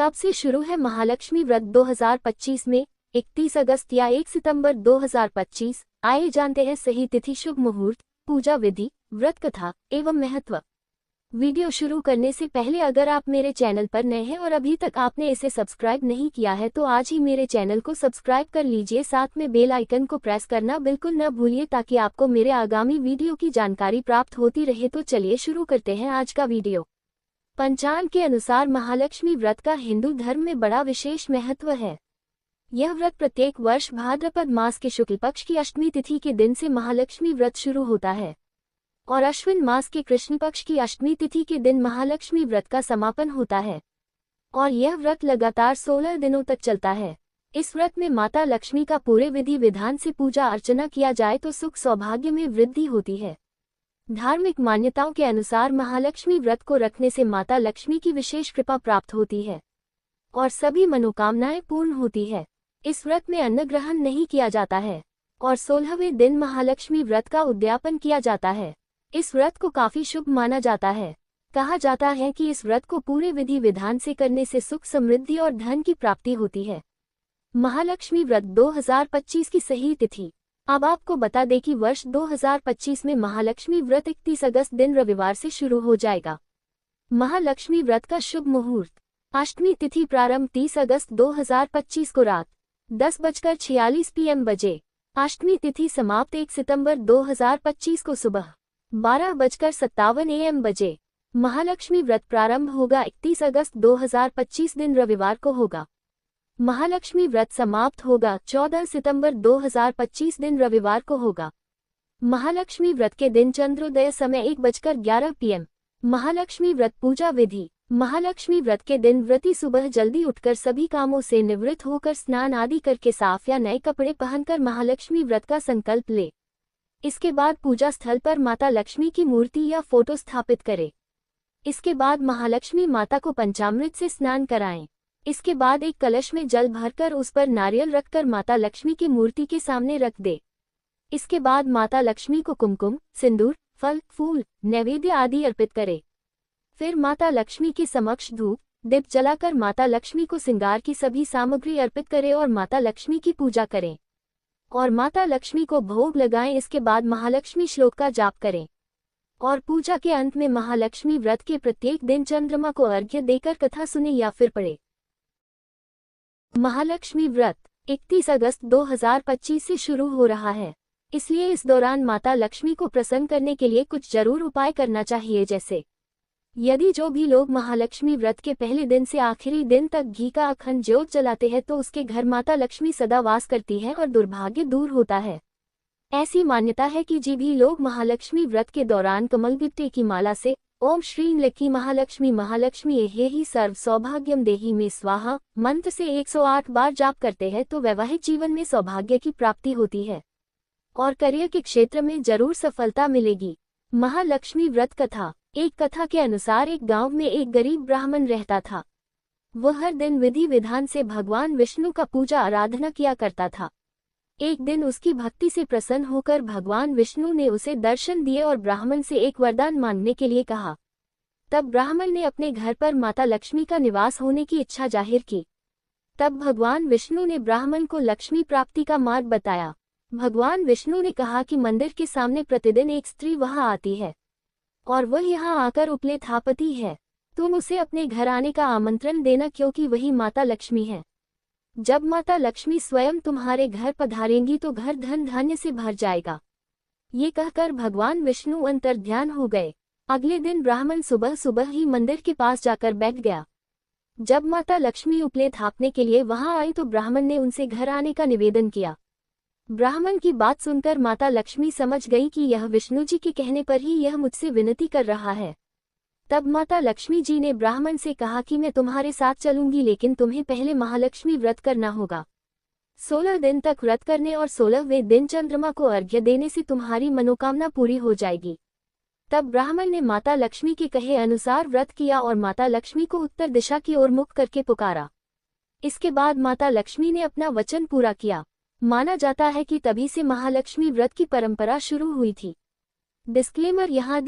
कब से शुरू है महालक्ष्मी व्रत 2025 में? 31 अगस्त या 1 सितंबर 2025? आइए जानते हैं सही तिथि, शुभ मुहूर्त, पूजा विधि, व्रत कथा एवं महत्व। वीडियो शुरू करने से पहले अगर आप मेरे चैनल पर नए हैं और अभी तक आपने इसे सब्सक्राइब नहीं किया है तो आज ही मेरे चैनल को सब्सक्राइब कर लीजिए, साथ में बेल आइकन को प्रेस करना बिल्कुल न भूलिए ताकि आपको मेरे आगामी वीडियो की जानकारी प्राप्त होती रहे। तो चलिए शुरू करते हैं आज का वीडियो। पंचांग के अनुसार महालक्ष्मी व्रत का हिंदू धर्म में बड़ा विशेष महत्व है। यह व्रत प्रत्येक वर्ष भाद्रपद मास के शुक्ल पक्ष की अष्टमी तिथि के दिन से महालक्ष्मी व्रत शुरू होता है और अश्विन मास के कृष्ण पक्ष की अष्टमी तिथि के दिन महालक्ष्मी व्रत का समापन होता है और यह व्रत लगातार 16 दिनों तक चलता है। इस व्रत में माता लक्ष्मी का पूरे विधि विधान से पूजा अर्चना किया जाए तो सुख सौभाग्य में वृद्धि होती है। धार्मिक मान्यताओं के अनुसार महालक्ष्मी व्रत को रखने से माता लक्ष्मी की विशेष कृपा प्राप्त होती है और सभी मनोकामनाएं पूर्ण होती है। इस व्रत में अन्न ग्रहण नहीं किया जाता है और 16वें दिन महालक्ष्मी व्रत का उद्यापन किया जाता है। इस व्रत को काफी शुभ माना जाता है। कहा जाता है कि इस व्रत को पूरे विधि विधान से करने से सुख समृद्धि और धन की प्राप्ति होती है। महालक्ष्मी व्रत 2025 की सही तिथि। अब आपको बता दें कि वर्ष 2025 में महालक्ष्मी व्रत 31 अगस्त दिन रविवार से शुरू हो जाएगा। महालक्ष्मी व्रत का शुभ मुहूर्त। अष्टमी तिथि प्रारंभ 30 अगस्त 2025 को रात 10:46 PM बजे। अष्टमी तिथि समाप्त 1 सितंबर 2025 को सुबह 12:57 AM बजे। महालक्ष्मी व्रत प्रारंभ होगा 31 अगस्त 2025 दिन रविवार को होगा। महालक्ष्मी व्रत समाप्त होगा 14 सितंबर 2025 दिन रविवार को होगा। महालक्ष्मी व्रत के दिन चंद्रोदय समय 1:11 PM। महालक्ष्मी व्रत पूजा विधि। महालक्ष्मी व्रत के दिन व्रती सुबह जल्दी उठकर सभी कामों से निवृत्त होकर स्नान आदि करके साफ या नए कपड़े पहनकर महालक्ष्मी व्रत का संकल्प ले। इसके बाद पूजा स्थल पर माता लक्ष्मी की मूर्ति या फोटो स्थापित करे। इसके बाद महालक्ष्मी माता को पंचामृत से स्नान कराएं। इसके बाद एक कलश में जल भरकर उस पर नारियल रखकर माता लक्ष्मी की मूर्ति के सामने रख दे। इसके बाद माता लक्ष्मी को कुमकुम, सिंदूर, फल, फूल, नैवेद्य आदि अर्पित करे। फिर माता लक्ष्मी के समक्ष धूप दीप जलाकर माता लक्ष्मी को श्रृंगार की सभी सामग्री अर्पित करे और माता लक्ष्मी की पूजा करें और माता लक्ष्मी को भोग लगाएं। इसके बाद महालक्ष्मी श्लोक का जाप करें और पूजा के अंत में महालक्ष्मी व्रत के प्रत्येक दिन चंद्रमा को अर्घ्य देकर कथा सुने या फिर पढ़े। महालक्ष्मी व्रत 31 अगस्त 2025 से शुरू हो रहा है, इसलिए इस दौरान माता लक्ष्मी को प्रसन्न करने के लिए कुछ जरूर उपाय करना चाहिए। जैसे यदि जो भी लोग महालक्ष्मी व्रत के पहले दिन से आखिरी दिन तक घी का अखंड ज्योत जलाते हैं तो उसके घर माता लक्ष्मी सदा वास करती है और दुर्भाग्य दूर होता है। ऐसी मान्यता है कि जो भी लोग महालक्ष्मी व्रत के दौरान कमल गिट्टे की माला से ओम श्रीं लक्ष्मी महालक्ष्मी महालक्ष्मी एहि सर्व सौभाग्यम देहि में स्वाहा मंत्र से 108 बार जाप करते हैं तो वैवाहिक जीवन में सौभाग्य की प्राप्ति होती है और करियर के क्षेत्र में जरूर सफलता मिलेगी। महालक्ष्मी व्रत कथा। एक कथा के अनुसार एक गांव में एक गरीब ब्राह्मण रहता था। वह हर दिन विधि विधान से भगवान विष्णु का पूजा आराधना किया करता था। एक दिन उसकी भक्ति से प्रसन्न होकर भगवान विष्णु ने उसे दर्शन दिए और ब्राह्मण से एक वरदान मांगने के लिए कहा। तब ब्राह्मण ने अपने घर पर माता लक्ष्मी का निवास होने की इच्छा जाहिर की। तब भगवान विष्णु ने ब्राह्मण को लक्ष्मी प्राप्ति का मार्ग बताया। भगवान विष्णु ने कहा कि मंदिर के सामने प्रतिदिन एक स्त्री वहां आती है और वह यहाँ आकर उपले थापती है। तुम उसे अपने घर आने का आमंत्रण देना क्योंकि वही माता लक्ष्मी है। जब माता लक्ष्मी स्वयं तुम्हारे घर पधारेंगी तो घर धन धान्य से भर जाएगा। ये कहकर भगवान विष्णु अंतर्ध्यान हो गए। अगले दिन ब्राह्मण सुबह सुबह ही मंदिर के पास जाकर बैठ गया। जब माता लक्ष्मी उपले थापने के लिए वहां आई तो ब्राह्मण ने उनसे घर आने का निवेदन किया। ब्राह्मण की बात सुनकर माता लक्ष्मी समझ गई कि यह विष्णु जी के कहने पर ही यह मुझसे विनती कर रहा है। तब माता लक्ष्मी जी ने ब्राह्मण से कहा कि मैं तुम्हारे साथ चलूंगी, लेकिन तुम्हें पहले महालक्ष्मी व्रत करना होगा। 16 दिन तक व्रत करने और 16वें दिन चंद्रमा को अर्घ्य देने से तुम्हारी मनोकामना पूरी हो जाएगी। तब ब्राह्मण ने माता लक्ष्मी के कहे अनुसार व्रत किया और माता लक्ष्मी को उत्तर दिशा की ओर मुख करके पुकारा। इसके बाद माता लक्ष्मी ने अपना वचन पूरा किया। माना जाता है कि तभी से महालक्ष्मी व्रत की परंपरा शुरू हुई थी। डिस्क्लेमर यहाँ